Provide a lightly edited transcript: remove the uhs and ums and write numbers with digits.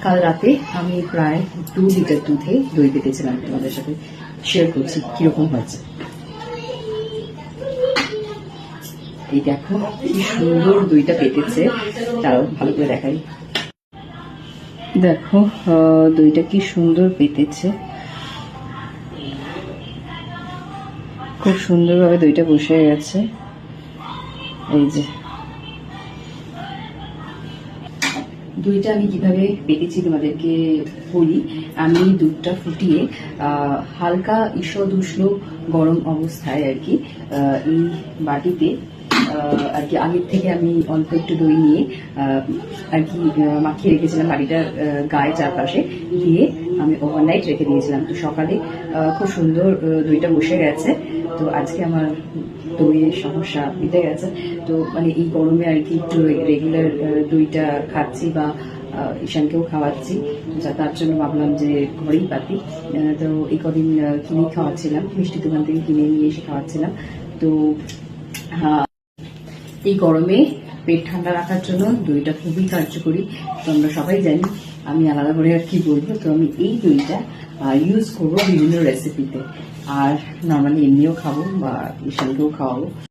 কাল রাতে আমি প্রায় 2 লিটার দুধে দই পেতেছিলাম, তোমাদের সাথে শেয়ার করছি কিরকম হয়েছে। এই দেখো কি সুন্দর দইটা পেতেছে, তারাও ভালো করে দেখাই। দেখো দইটা কি সুন্দর পেতেছে, খুব সুন্দরভাবে দইটা বসে গেছে। এই যে দইটা আমি কিভাবে পেতেছি তোমাদেরকে বলি। আমি দুধটা ফুটিয়ে হালকা ঈষৎ উষ্ণ গরম অবস্থায় আর কি এই বাটিতে আর কি আগের থেকে আমি অল্প একটু দই নিয়ে আর কি মাখিয়ে রেখেছিলাম বাড়িটার গায়ে চারপাশে দিয়ে আমি ওভারনাইট রেখে দিয়েছিলাম। তো সকালে খুব সুন্দর দইটা বসে গেছে। তো আজকে আমার দইয়ের সমস্যা মিটে গেছে। তো মানে এই গরমে আর কি একটু রেগুলার দইটা খাচ্ছি বা ঈশানকেও খাওয়াচ্ছি, তার জন্য ভাবলাম যে ঘরেই পাতি। তো এই কদিন কিনে খাওয়াচ্ছিলাম, মিষ্টি দোকান থেকে কিনে নিয়ে এসে খাওয়াচ্ছিলাম। তো এই গরমে পেট ঠান্ডা রাখার জন্য দইটা খুবই কার্যকরী। তো আমরা সবাই জানি, আমি আলাদা করে আর কি বলবো। তো আমি এই দইটা ইউজ করবো বিভিন্ন রেসিপিতে, আর নর্মালি এমনিও খাবো বা ঈশানকেও খাওয়াবো।